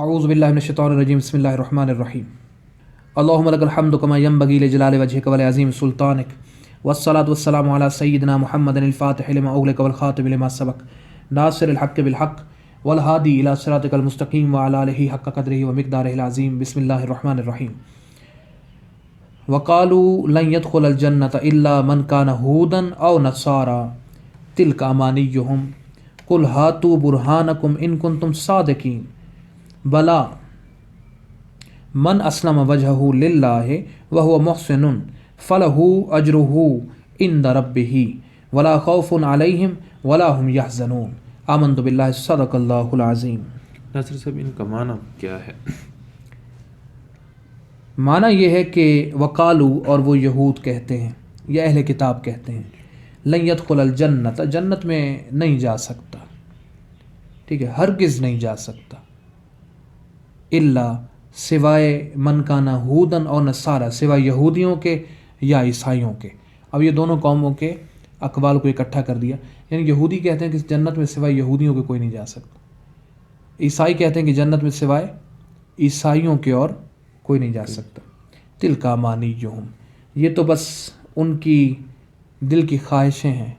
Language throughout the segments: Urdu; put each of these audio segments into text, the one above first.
اعوذ باللہ من الشیطان الرجیم بسم اللہ الرحمن الرحیم اللہم لک الحمد کما ینبغی لجلال وجہک ولعظیم سلطانک والصلاة والسلام علی سیدنا محمد الفاتح لما اغلق والخاتم لما سبق ناصر الحق بالحق والہادی الی صراطک المستقیم وعلی آلہ حق قدرہ ومقدارہ العظیم بسم اللہ الرحمن الرحیم وقالوا لن يدخل الجنة الا من كان هودا او نصارى تلك امانيهم قل هاتوا برهانكم ان كنتم صادقين بلا من اسلم وجهه لله وهو محسن فله اجره عند ربه ولا خوف عليهم ولا هم يحزنون آمنت بالله صدق اللہ العظیم۔ ناصر صاحب، ان کا معنی کیا ہے؟ معنی یہ ہے کہ وقالو اور وہ یہود کہتے ہیں یا اہل کتاب کہتے ہیں لن يدخل الجنت، جنت میں نہیں جا سکتا، ٹھیک ہے، ہرگز نہیں جا سکتا، الا سوائے من کانا ہودن اور نصارا، سوائے یہودیوں کے یا عیسائیوں کے۔ اب یہ دونوں قوموں کے اقوال کو اکٹھا کر دیا، یعنی یہودی کہتے ہیں کہ جنت میں سوائے یہودیوں کے کوئی نہیں جا سکتا، عیسائی کہتے ہیں کہ جنت میں سوائے عیسائیوں کے اور کوئی نہیں جا سکتا۔ تلک امانیہم، یہ تو بس ان کی دل کی خواہشیں ہیں،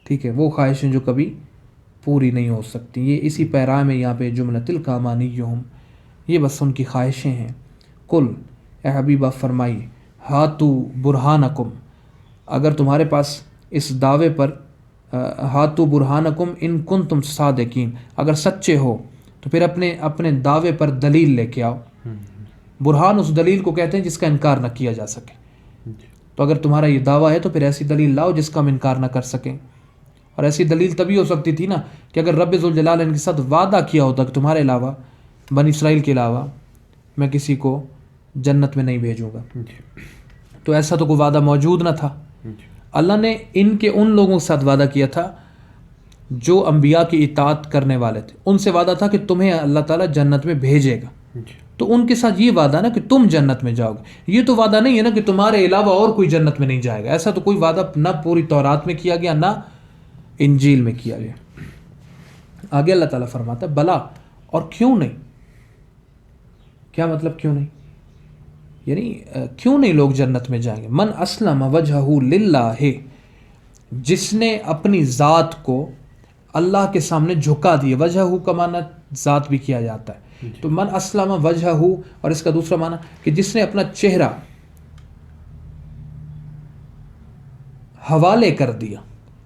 ٹھیک ہے، وہ خواہشیں جو کبھی پوری نہیں ہو سکتی۔ یہ اسی پیرا میں یہاں پہ جملہ تلک امانیہم، یہ بس ان کی خواہشیں ہیں۔ قل، اے حبیبہ فرمائیے، ہاتو برہانکم، اگر تمہارے پاس اس دعوے پر ہاتو برہانکم ان کنتم صادقین، اگر سچے ہو تو پھر اپنے دعوے پر دلیل لے کے آؤ۔ برہان اس دلیل کو کہتے ہیں جس کا انکار نہ کیا جا سکے، تو اگر تمہارا یہ دعویٰ ہے تو پھر ایسی دلیل لاؤ جس کا ہم انکار نہ کر سکیں۔ اور ایسی دلیل تبھی ہو سکتی تھی نا کہ اگر رب ذوالجلال ان کے ساتھ وعدہ کیا ہوتا کہ تمہارے علاوہ، بنی اسرائیل کے علاوہ میں کسی کو جنت میں نہیں بھیجوں گا، تو ایسا تو کوئی وعدہ موجود نہ تھا۔ اللہ نے ان لوگوں کے ساتھ وعدہ کیا تھا جو انبیاء کی اطاعت کرنے والے تھے، ان سے وعدہ تھا کہ تمہیں اللہ تعالیٰ جنت میں بھیجے گا، تو ان کے ساتھ یہ وعدہ نا کہ تم جنت میں جاؤ گے، یہ تو وعدہ نہیں ہے نا کہ تمہارے علاوہ اور کوئی جنت میں نہیں جائے گا۔ ایسا تو کوئی وعدہ نہ پوری تورات میں کیا گیا نہ انجیل میں کیا گیا۔ آگے اللہ تعالیٰ فرماتا ہے بلا، اور کیوں نہیں؟ کیا مطلب کیوں نہیں؟ یعنی کیوں نہیں لوگ جنت میں جائیں گے؟ من اسلم وجہہ للہ، جس نے اپنی ذات کو اللہ کے سامنے جھکا دیا، وجہہ کا معنی ذات بھی کیا جاتا ہے، تو من اسلم وجہہ، اور اس کا دوسرا معنی کہ جس نے اپنا چہرہ حوالے کر دیا،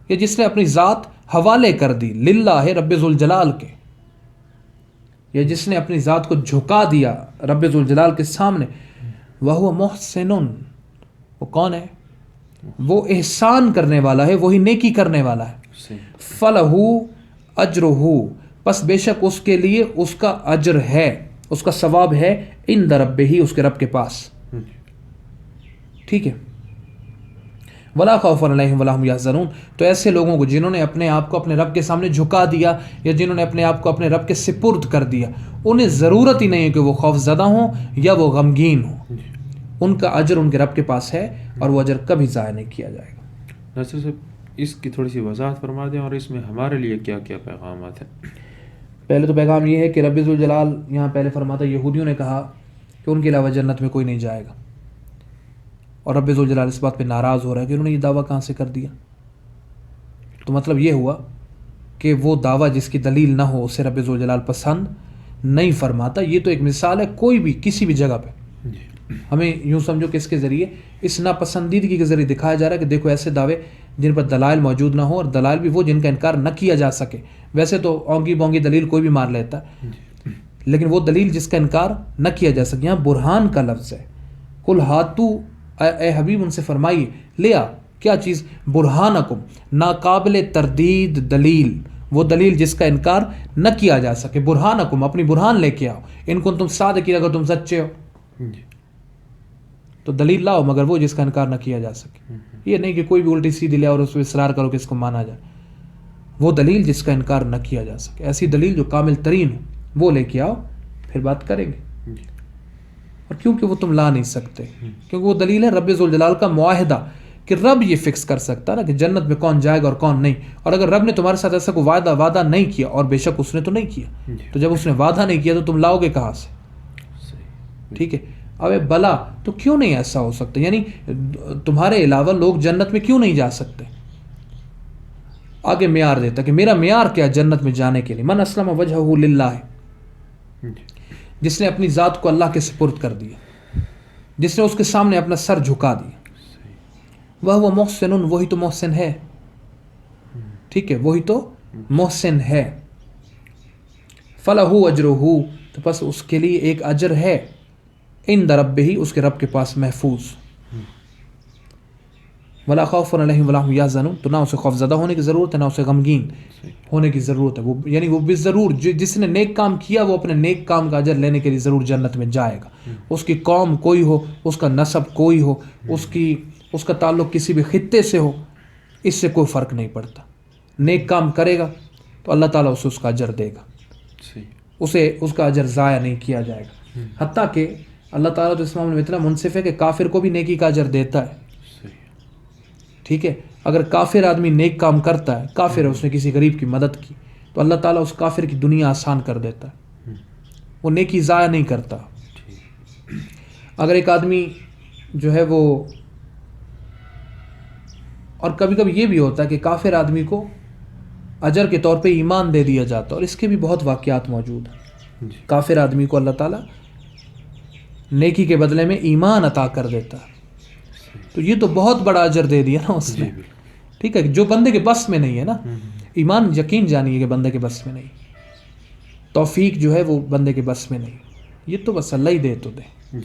یا جس نے اپنی ذات حوالے کر دی للہ رب ذوالجلال کے، یا جس نے اپنی ذات کو جھکا دیا رب ذوالجلال کے سامنے، وہو محسن، وہ کون ہے؟ وہ احسان کرنے والا ہے، وہی نیکی کرنے والا ہے۔ فلہ اجرہ، پس بے شک اس کے لیے اس کا اجر ہے، اس کا ثواب ہے، عند ربہ، اس کے رب کے پاس، ٹھیک ہے۔ ولا خوف علیہم ولا هم یحزنون، تو ایسے لوگوں کو جنہوں نے اپنے آپ کو اپنے رب کے سامنے جھکا دیا یا جنہوں نے اپنے آپ کو اپنے رب کے سپرد کر دیا، انہیں ضرورت ہی نہیں ہے کہ وہ خوف زدہ ہوں یا وہ غمگین ہوں، ان کا اجر ان کے رب کے پاس ہے اور وہ اجر کبھی ضائع نہیں کیا جائے گا۔ ناصر صاحب، اس کی تھوڑی سی وضاحت فرما دیں، اور اس میں ہمارے لیے کیا کیا پیغامات ہیں؟ پہلے تو پیغام یہ ہے کہ رب ذوالجلال یہاں پہلے فرماتا ہے یہودیوں نے کہا کہ ان کے علاوہ جنت میں کوئی نہیں جائے گا، اور رب ذوالجلال اس بات پہ ناراض ہو رہا ہے کہ انہوں نے یہ دعویٰ کہاں سے کر دیا۔ تو مطلب یہ ہوا کہ وہ دعویٰ جس کی دلیل نہ ہو اسے رب ذوالجلال پسند نہیں فرماتا۔ یہ تو ایک مثال ہے، کوئی بھی کسی بھی جگہ پہ ہمیں یوں سمجھو کہ اس کے ذریعے، اس ناپسندیدگی کے ذریعے دکھایا جا رہا ہے کہ دیکھو ایسے دعوے جن پر دلائل موجود نہ ہو، اور دلائل بھی وہ جن کا انکار نہ کیا جا سکے۔ ویسے تو اونگی بونگی دلیل کوئی بھی مان لیتا ہے، لیکن وہ دلیل جس کا انکار نہ کیا جا سکے، یہاں برہان کا لفظ ہے۔ قل ہاتو، اے حبیب ان سے فرمائیے، لیا کیا چیز؟ برہانکم، ناقابل تردید دلیل، وہ دلیل جس کا انکار نہ کیا جا سکے۔ برہانکم، اپنی برہان لے کے آؤ، ان کو تم صادقین، اگر تم سچے ہو تو دلیل لاؤ، مگر وہ جس کا انکار نہ کیا جا سکے۔ یہ نہیں کہ کوئی بھی الٹی سیدھی لے اور اس پہ اصرار کرو کہ اس کو مانا جائے، وہ دلیل جس کا انکار نہ کیا جا سکے، ایسی دلیل جو کامل ترین ہو وہ لے کے آؤ، پھر بات کریں گے۔ اور کیونکہ وہ تم لا نہیں سکتے، کیونکہ وہ دلیل ہے رب ذوالجلال کا معاہدہ کہ رب یہ فکس کر سکتا نا کہ جنت میں کون جائے گا اور کون نہیں. اور اگر رب نے تمہارے ساتھ ایسا کوئی وعدہ نہیں کیا، اور بے شک اس نے تو نہیں کیا، تو جب اس نے وعدہ نہیں کیا تو تم لاؤ گے کہاں سے؟ ٹھیک ہے. اب بلا تو کیوں نہیں ایسا ہو سکتا؟ یعنی تمہارے علاوہ لوگ جنت میں کیوں نہیں جا سکتے؟ آگے معیار دیتا کہ میرا معیار کیا جنت میں جانے کے لیے؟ من اسلم وجہہ للہ، جس نے اپنی ذات کو اللہ کے سپرد کر دیا، جس نے اس کے سامنے اپنا سر جھکا دیا. وہ محسن، وہی تو محسن ہے. ٹھیک ہے، وہی تو محسن ہے. فلہ اجرہ، تو بس اس کے لیے ایک اجر ہے، عند ربہ، اس کے رب کے پاس محفوظ. ولا خوف علیہم ولا هم یحزنون، تو نہ اسے خوف زدہ ہونے کی ضرورت ہے، نہ اسے غمگین ہونے کی ضرورت ہے. وہ یعنی وہ ضرور جس نے نیک کام کیا وہ اپنے نیک کام کا اجر لینے کے لیے ضرور جنت میں جائے گا. اس کی قوم کوئی ہو، اس کا نسب کوئی ہو، اس کا تعلق کسی بھی خطے سے ہو، اس سے کوئی فرق نہیں پڑتا. نیک کام کرے گا تو اللہ تعالیٰ اسے اس کا اجر دے گا، اسے اس کا اجر ضائع نہیں کیا جائے گا. حتیٰ کہ اللہ تعالیٰ تو اس معاملے میں اتنا منصف ہے کہ کافر کو بھی نیکی کا اجر دیتا ہے. ٹھیک ہے، اگر کافر آدمی نیک کام کرتا ہے، کافر ہے، اس نے کسی غریب کی مدد کی، تو اللہ تعالیٰ اس کافر کی دنیا آسان کر دیتا ہے، وہ نیکی ضائع نہیں کرتا. اگر ایک آدمی جو ہے وہ، اور کبھی کبھی یہ بھی ہوتا ہے کہ کافر آدمی کو اجر کے طور پہ ایمان دے دیا جاتا ہے، اور اس کے بھی بہت واقعات موجود ہیں. کافر آدمی کو اللہ تعالیٰ نیکی کے بدلے میں ایمان عطا کر دیتا ہے، تو یہ تو بہت بڑا اجر دے دیا نا اس نے. ٹھیک ہے، جو بندے کے بس میں نہیں ہے نا. ایمان یقین جانیے کہ بندے کے بس میں نہیں، توفیق جو ہے وہ بندے کے بس میں نہیں، یہ تو بس اللہ ہی دے تو دے.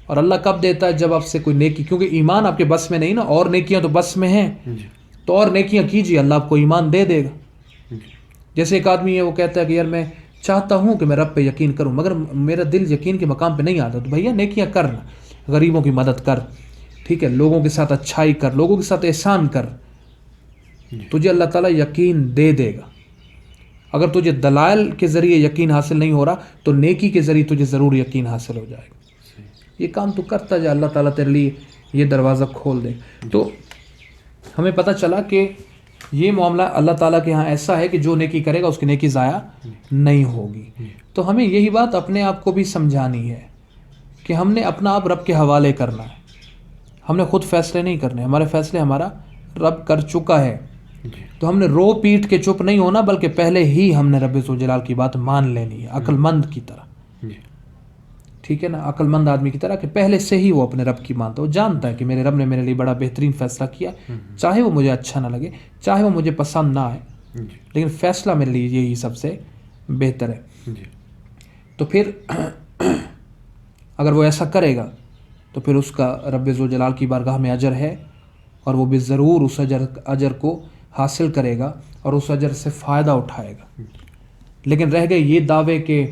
اور اللہ کب دیتا ہے؟ جب آپ سے کوئی نیکی، کیونکہ ایمان آپ کے بس میں نہیں نا، اور نیکیاں تو بس میں ہیں، تو اور نیکیاں کیجیے، اللہ آپ کو ایمان دے دے گا. جیسے ایک آدمی ہے، وہ کہتا ہے کہ یار میں چاہتا ہوں کہ میں رب پہ یقین کروں، مگر میرا دل یقین کے مقام پہ نہیں آتا. تو بھیا نیکیاں کرنا، غریبوں کی مدد کر، ٹھیک ہے، لوگوں کے ساتھ اچھائی کر، لوگوں کے ساتھ احسان کر، تجھے اللہ تعالیٰ یقین دے دے گا. اگر تجھے دلائل کے ذریعے یقین حاصل نہیں ہو رہا تو نیکی کے ذریعے تجھے ضرور یقین حاصل ہو جائے گا. یہ کام تو کرتا جا، اللہ تعالیٰ تیرے لیے یہ دروازہ کھول دے. تو ہمیں پتہ چلا کہ یہ معاملہ اللہ تعالیٰ کے ہاں ایسا ہے کہ جو نیکی کرے گا اس کی نیکی ضائع نہیں ہوگی. تو ہمیں یہی بات اپنے آپ کو بھی سمجھانی ہے کہ ہم نے اپنا آپ رب کے حوالے کرنا ہے. ہم نے خود فیصلے نہیں کرنے، ہمارے فیصلے ہمارا رب کر چکا ہے. تو ہم نے رو پیٹ کے چپ نہیں ہونا، بلکہ پہلے ہی ہم نے رب ذوالجلال کی بات مان لینی ہے، عقل مند کی طرح. ٹھیک ہے نا، عقل مند آدمی کی طرح، کہ پہلے سے ہی وہ اپنے رب کی مانتا ہے. وہ جانتا ہے کہ میرے رب نے میرے لیے بڑا بہترین فیصلہ کیا، چاہے وہ مجھے اچھا نہ لگے، چاہے وہ مجھے پسند نہ آئے، لیکن فیصلہ میرے لیے یہی سب سے بہتر ہے. تو پھر اگر وہ ایسا کرے گا تو پھر اس کا رب ذوالجلال کی بارگاہ میں اجر ہے، اور وہ بھی ضرور اس اجر کو حاصل کرے گا اور اس اجر سے فائدہ اٹھائے گا. لیکن رہ گئے یہ دعوے کہ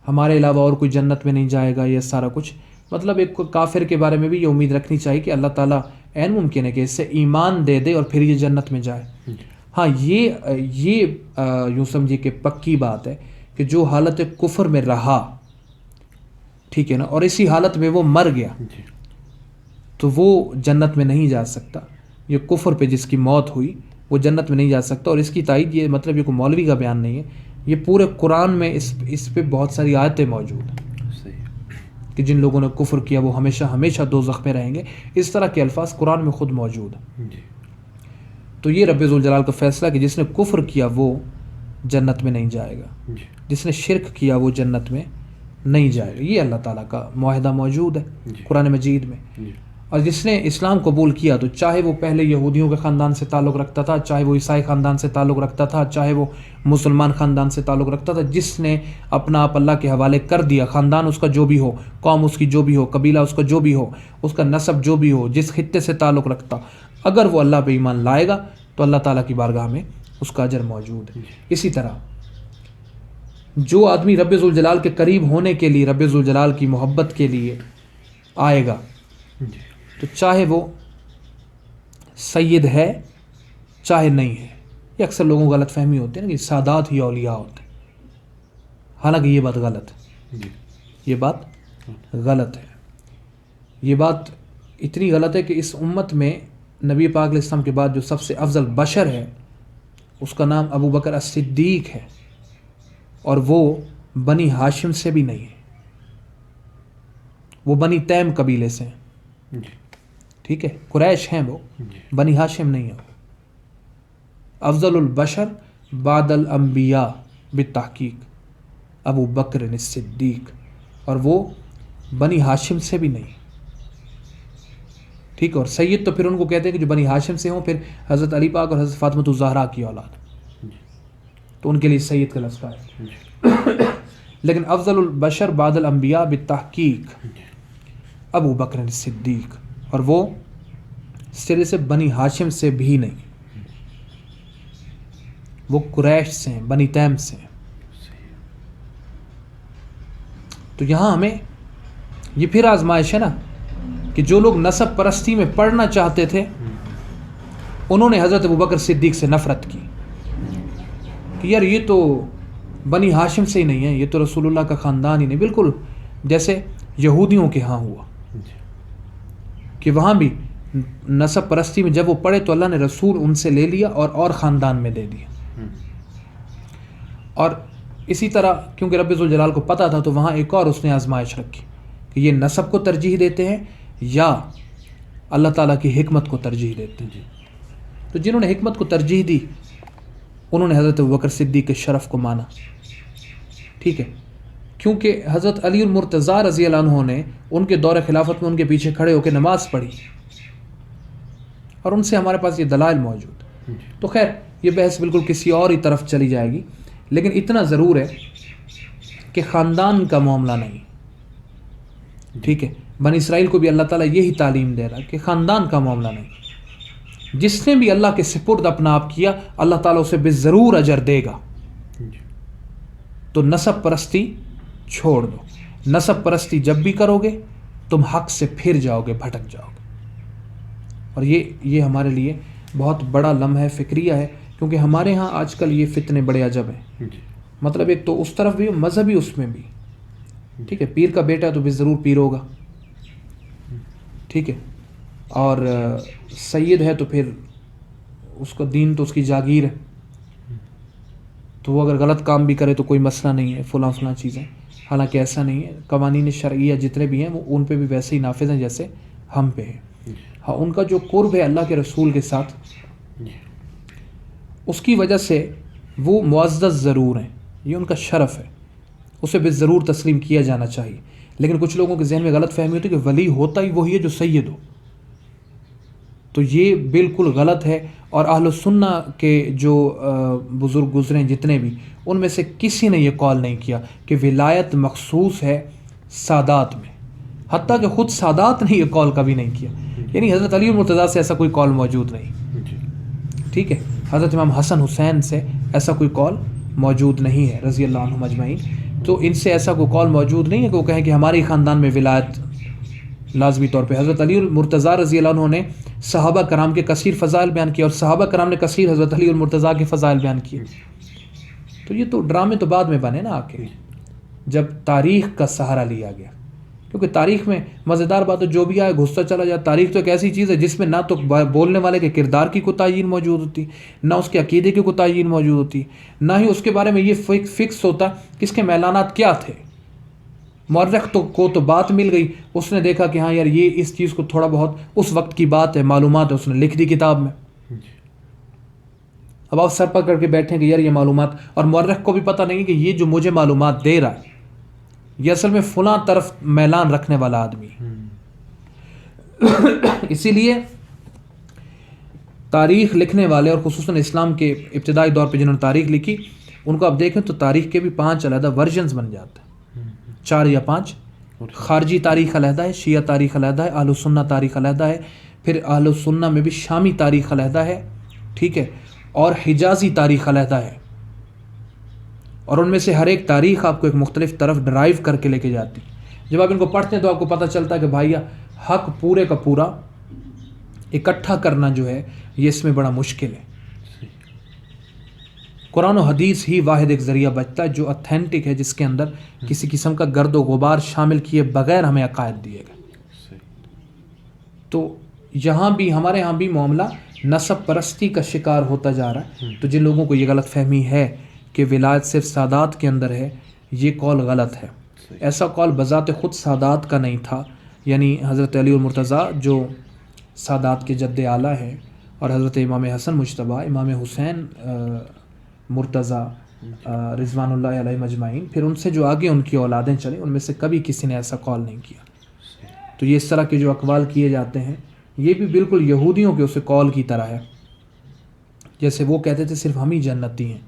ہمارے علاوہ اور کوئی جنت میں نہیں جائے گا، یہ سارا کچھ، مطلب ایک کافر کے بارے میں بھی یہ امید رکھنی چاہیے کہ اللہ تعالیٰ عین ممکن ہے کہ اس سے ایمان دے دے اور پھر یہ جنت میں جائے. ہاں، یہ یوں سمجھیے کہ پکی بات ہے کہ جو حالت کفر میں رہا، ٹھیک ہے نا، اور اسی حالت میں وہ مر گیا، تو وہ جنت میں نہیں جا سکتا. یہ کفر پہ جس کی موت ہوئی وہ جنت میں نہیں جا سکتا. اور اس کی تائید یہ مطلب یہ کوئی مولوی کا بیان نہیں ہے، یہ پورے قرآن میں اس پہ بہت ساری آیتیں موجود ہیں کہ جن لوگوں نے کفر کیا وہ ہمیشہ ہمیشہ دوزخ میں رہیں گے. اس طرح کے الفاظ قرآن میں خود موجود ہیں. تو یہ رب ذوالجلال کا فیصلہ کہ جس نے کفر کیا وہ جنت میں نہیں جائے گا، جس نے شرک کیا وہ جنت میں نہیں جائے گا. یہ اللہ تعالیٰ کا معاہدہ موجود ہے قرآن مجید میں. اور جس نے اسلام قبول کیا، تو چاہے وہ پہلے یہودیوں کے خاندان سے تعلق رکھتا تھا، چاہے وہ عیسائی خاندان سے تعلق رکھتا تھا، چاہے وہ مسلمان خاندان سے تعلق رکھتا تھا، جس نے اپنا آپ اللہ کے حوالے کر دیا، خاندان اس کا جو بھی ہو، قوم اس کی جو بھی ہو، قبیلہ اس کا جو بھی ہو، اس کا نسب جو بھی ہو، جس خطے سے تعلق رکھتا، اگر وہ اللہ پہ ایمان لائے گا تو اللہ تعالیٰ کی بارگاہ میں اس کا اجر موجود ہے. اسی طرح جو آدمی رب ذوالجلال کے قریب ہونے کے لیے، رب ذوالجلال کی محبت کے لیے آئے گا، تو چاہے وہ سید ہے چاہے نہیں ہے. یہ اکثر لوگوں کو غلط فہمی ہوتی ہے نا کہ سادات ہی اولیاء ہوتے ہیں، حالانکہ یہ بات غلط ہے. یہ بات غلط ہے. یہ بات اتنی غلط ہے کہ اس امت میں نبی پاک علیہ السلام کے بعد جو سب سے افضل بشر ہے اس کا نام ابو بکر الصدیق ہے، اور وہ بنی ہاشم سے بھی نہیں ہے، وہ بنی تیم قبیلے سے ہیں، جی ٹھیک ہے، قریش ہیں وہ، بنی ہاشم نہیں ہے۔ افضل البشر بعد الانبیاء بالتحقیق ابو بکر الصدیق، اور وہ بنی ہاشم سے بھی نہیں، ٹھیک ہے۔ اور سید تو پھر ان کو کہتے ہیں کہ جو بنی ہاشم سے ہوں، پھر حضرت علی پاک اور حضرت فاطمہ الزہرا کی اولاد، تو ان کے لیے سید کا لفظ ہے۔ لیکن افضل البشر بعد الانبیاء بالتحقیق ابو بکر الصدیق، اور وہ سرے سے بنی ہاشم سے بھی نہیں، وہ قریش سے ہیں، بنی تیم سے ہیں۔ تو یہاں ہمیں یہ پھر آزمائش ہے نا کہ جو لوگ نسب پرستی میں پڑھنا چاہتے تھے انہوں نے حضرت ابوبکر صدیق سے نفرت کی کہ یار یہ تو بنی ہاشم سے ہی نہیں ہے، یہ تو رسول اللہ کا خاندان ہی نہیں، بالکل جیسے یہودیوں کے ہاں ہوا کہ وہاں بھی نسب پرستی میں جب وہ پڑھے تو اللہ نے رسول ان سے لے لیا اور خاندان میں دے دیا۔ اور اسی طرح کیونکہ رب ذوالجلال کو پتہ تھا تو وہاں ایک اور اس نے آزمائش رکھی کہ یہ نسب کو ترجیح دیتے ہیں یا اللہ تعالیٰ کی حکمت کو ترجیح دیتے ہیں۔ تو جنہوں نے حکمت کو ترجیح دی انہوں نے حضرت ابوبکر صدیق کے شرف کو مانا، ٹھیک ہے، کیونکہ حضرت علی المرتضیٰ رضی اللہ عنہ نے ان کے دور خلافت میں ان کے پیچھے کھڑے ہو کے نماز پڑھی، اور ان سے ہمارے پاس یہ دلائل موجود۔ تو خیر یہ بحث بالکل کسی اور ہی طرف چلی جائے گی، لیکن اتنا ضرور ہے کہ خاندان کا معاملہ نہیں، ٹھیک ہے۔ بنی اسرائیل کو بھی اللہ تعالیٰ یہی تعلیم دے رہا ہے کہ خاندان کا معاملہ نہیں، جس نے بھی اللہ کے سپرد اپنا آپ کیا اللہ تعالیٰ اسے بے ضرور اجر دے گا۔ تو نسب پرستی چھوڑ دو، نسب پرستی جب بھی کرو گے تم حق سے پھر جاؤ گے، بھٹک جاؤ گے۔ اور یہ ہمارے لیے بہت بڑا لمحہ فکریہ ہے، کیونکہ ہمارے ہاں آج کل یہ فتنے بڑے عجب ہیں، مطلب ایک تو اس طرف بھی مذہبی اس میں بھی، ٹھیک ہے، پیر کا بیٹا تو بھی ضرور پیر ہوگا، ٹھیک ہے، اور سید ہے تو پھر اس کا دین تو اس کی جاگیر ہے، تو وہ اگر غلط کام بھی کرے تو کوئی مسئلہ نہیں ہے، فلاں فلاں چیزیں، حالانکہ ایسا نہیں ہے۔ قوانین شرعیہ جتنے بھی ہیں وہ ان پہ بھی ویسے ہی نافذ ہیں جیسے ہم پہ ہیں۔ ہاں ان کا جو قرب ہے اللہ کے رسول کے ساتھ اس کی وجہ سے وہ معزز ضرور ہیں، یہ ان کا شرف ہے، اسے بھی ضرور تسلیم کیا جانا چاہیے۔ لیکن کچھ لوگوں کے ذہن میں غلط فہمی ہوتی ہے کہ ولی ہوتا ہی وہی ہے جو سید ہو، تو یہ بالکل غلط ہے۔ اور اہل السنہ کے جو بزرگ گزرے جتنے بھی، ان میں سے کسی نے یہ قول نہیں کیا کہ ولایت مخصوص ہے سادات میں، حتیٰ کہ خود سادات نے یہ قول کبھی نہیں کیا، یعنی حضرت علی المرتضیٰ سے ایسا کوئی قول موجود نہیں، ٹھیک ہے، حضرت امام حسن حسین سے ایسا کوئی قول موجود نہیں ہے رضی اللہ عنہم اجمعین، تو ان سے ایسا کوئی قول موجود نہیں ہے کہ وہ کہیں کہ ہمارے خاندان میں ولایت لازمی طور پہ۔ حضرت علی المرتضیٰ رضی اللہ عنہ نے صحابہ کرام کے کثیر فضائل بیان کیے، اور صحابہ کرام نے کثیر حضرت علی المرتضیٰ کے فضائل بیان کیے۔ تو یہ تو ڈرامے تو بعد میں بنے نا آ کے، جب تاریخ کا سہارا لیا گیا، کیونکہ تاریخ میں مزیدار بات جو بھی آئے گھستا چلا جائے۔ تاریخ تو ایک ایسی چیز ہے جس میں نہ تو بولنے والے کے کردار کی کوئی تعین موجود ہوتی، نہ اس کے عقیدے کی کوئی تعین موجود ہوتی، نہ ہی اس کے بارے میں یہ فکس ہوتا کہ اس کے میلانات کیا تھے۔ مورخ کو تو بات مل گئی، اس نے دیکھا کہ ہاں یار یہ اس چیز کو تھوڑا بہت اس وقت کی بات ہے، معلومات ہے، اس نے لکھ دی کتاب میں۔ اب آپ سر پکڑ کے بیٹھیں کہ یار یہ معلومات، اور مورخ کو بھی پتہ نہیں کہ یہ جو مجھے معلومات دے رہا ہے یہ اصل میں فلاں طرف میلان رکھنے والا آدمی۔ اسی لیے تاریخ لکھنے والے، اور خصوصاً اسلام کے ابتدائی دور پہ جنہوں نے تاریخ لکھی، ان کو آپ دیکھیں تو تاریخ کے بھی 5 علیحدہ ورژنز بن جاتے ہیں، 4 یا 5۔ خارجی تاریخ علیحدہ ہے، شیعہ تاریخ علیحدہ ہے، اہل السنہ تاریخ علیحدہ ہے، پھر اہل السنہ میں بھی شامی تاریخ علیحدہ ہے، ٹھیک ہے، اور حجازی تاریخ علیحدہ ہے، اور ان میں سے ہر ایک تاریخ آپ کو ایک مختلف طرف ڈرائیو کر کے لے کے جاتی۔ جب آپ ان کو پڑھتے ہیں تو آپ کو پتہ چلتا ہے کہ بھائیا حق پورے کا پورا اکٹھا کرنا جو ہے یہ اس میں بڑا مشکل ہے۔ قرآن و حدیث ہی واحد ایک ذریعہ بچتا ہے جو اتھینٹک ہے، جس کے اندر کسی قسم کا گرد و غبار شامل کیے بغیر ہمیں عقائد دیے گئے۔ تو یہاں بھی ہمارے یہاں بھی معاملہ نسب پرستی کا شکار ہوتا جا رہا ہے. تو جن لوگوں کو یہ غلط فہمی ہے کہ ولایت صرف سادات کے اندر ہے، یہ قول غلط ہے. ایسا قول بذات خود سادات کا نہیں تھا. یعنی حضرت علی المرتضیٰ جو سادات کے جد اعلیٰ ہیں، اور حضرت امام حسن مجتبیٰ، امام حسین مرتضیٰ رضوان اللہ علیہ مجمعین، پھر ان سے جو آگے ان کی اولادیں چلیں، ان میں سے کبھی کسی نے ایسا قول نہیں کیا. تو یہ اس طرح کے جو اقوال کیے جاتے ہیں یہ بھی بالکل یہودیوں کے اسے قول کی طرح ہے. جیسے وہ کہتے تھے صرف ہم ہی جنتی ہیں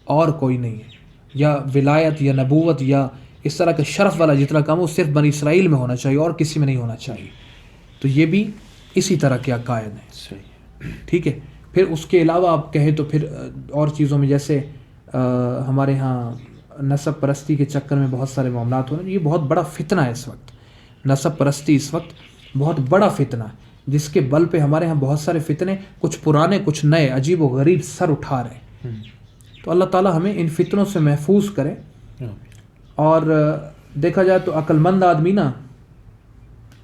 اور کوئی نہیں ہے، یا ولایت یا نبوت یا اس طرح کے شرف والا جتنا کام وہ صرف بنی اسرائیل میں ہونا چاہیے اور کسی میں نہیں ہونا چاہیے. تو یہ بھی اسی طرح کے عقائد ہیں. ٹھیک ہے. پھر اس کے علاوہ آپ کہیں تو پھر اور چیزوں میں جیسے ہمارے ہاں نسب پرستی کے چکر میں بہت سارے معاملات ہو رہے ہیں. یہ بہت بڑا فتنہ ہے اس وقت. نسب پرستی اس وقت بہت بڑا فتنہ ہے جس کے بل پہ ہمارے ہاں بہت سارے فتنے، کچھ پرانے کچھ نئے، عجیب و غریب سر اٹھا رہے ہیں. تو اللہ تعالیٰ ہمیں ان فتنوں سے محفوظ کرے. اور دیکھا جائے تو عقل مند آدمی نا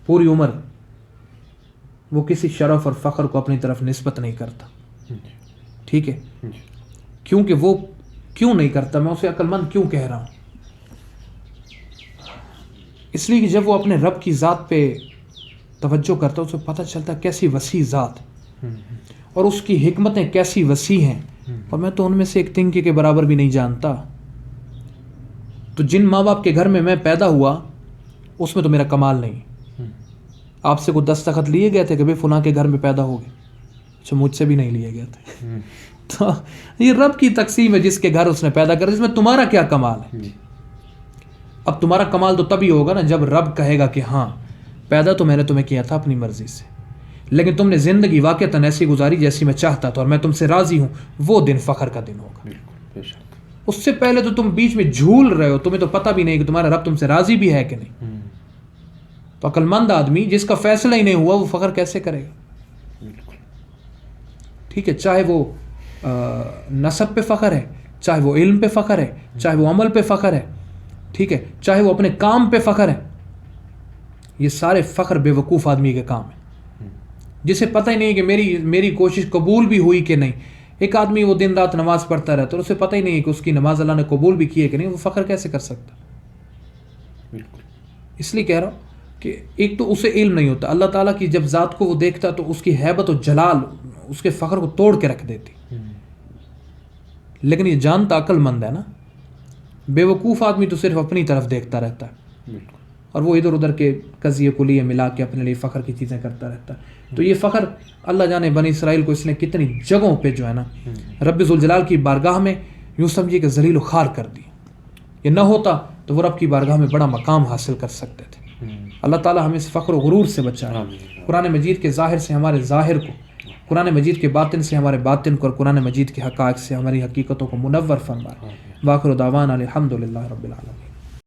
پوری عمر وہ کسی شرف اور فخر کو اپنی طرف نسبت نہیں کرتا. ٹھیک ہے. کیونکہ وہ کیوں نہیں کرتا، میں اسے عقل مند کیوں کہہ رہا ہوں؟ اس لیے کہ جب وہ اپنے رب کی ذات پہ توجہ کرتا ہے اسے پتہ چلتا ہے کیسی وسیع ذات اور اس کی حکمتیں کیسی وسیع ہیں، اور میں تو ان میں سے ایک تنکے کے برابر بھی نہیں جانتا. تو جن ماں باپ کے گھر میں پیدا ہوا اس میں تو میرا کمال نہیں. آپ سے کوئی دستخط لیے گئے تھے کہ بھائی فلاں کے گھر میں پیدا ہو گئے؟ اچھا، مجھ سے بھی نہیں لیے گئے تھے. تو یہ رب کی تقسیم ہے، جس کے گھر اس نے پیدا کر، اس میں تمہارا کیا کمال ہے؟ اب تمہارا کمال تو تبھی ہوگا نا جب رب کہے گا کہ ہاں پیدا تو میں نے تمہیں کیا تھا اپنی مرضی سے، لیکن تم نے زندگی واقعتاً ایسی گزاری جیسی میں چاہتا تھا اور میں تم سے راضی ہوں. وہ دن فخر کا دن ہوگا. اس سے پہلے تو تم بیچ میں جھول رہے ہو، تمہیں تو پتہ بھی نہیں کہ تمہارا رب تم سے راضی بھی ہے کہ نہیں. تو عقل مند آدمی جس کا فیصلہ ہی نہیں ہوا وہ فخر کیسے کرے گا؟ ٹھیک ہے. چاہے وہ نسب پہ فخر ہے، چاہے وہ علم پہ فخر ہے، چاہے وہ عمل پہ فخر ہے، ٹھیک ہے، چاہے وہ اپنے کام پہ فخر ہے. یہ سارے فخر بے وقوف آدمی کے کام ہیں جسے پتہ ہی نہیں کہ میری کوشش قبول بھی ہوئی کہ نہیں. ایک آدمی وہ دن رات نماز پڑھتا رہتا اور اسے پتہ ہی نہیں ہے کہ اس کی نماز اللہ نے قبول بھی کی ہے کہ نہیں. وہ فخر کیسے کر سکتا؟ اس لیے کہہ رہا ہوں کہ ایک تو اسے علم نہیں ہوتا. اللہ تعالیٰ کی جب ذات کو وہ دیکھتا تو اس کی ہیبت و جلال اس کے فخر کو توڑ کے رکھ دیتی. لیکن یہ جانتا عقل مند ہے نا. بے وقوف آدمی تو صرف اپنی طرف دیکھتا رہتا ہے اور وہ ادھر ادھر کے قضیے کلیے ملا کے اپنے لیے فخر کی چیزیں کرتا رہتا ہے. تو یہ فخر اللہ جانے بنی اسرائیل کو اس نے کتنی جگہوں پہ جو ہے نا رب ذوالجلال کی بارگاہ میں یوں سمجھیے کہ ذلیل و خوار کر دی. یہ نہ ہوتا تو وہ رب کی بارگاہ میں بڑا مقام حاصل کر سکتے تھے. اللہ تعالیٰ ہمیں اس فخر و غرور سے بچائے. قرآن مجید کے ظاہر سے ہمارے ظاہر کو، قرآن مجید کے باطن سے ہمارے باطن کو، اور قرآن مجید کے حقائق سے ہماری حقیقتوں کو منور فرمائے. واخر دعوانا الحمد للہ رب العالمین.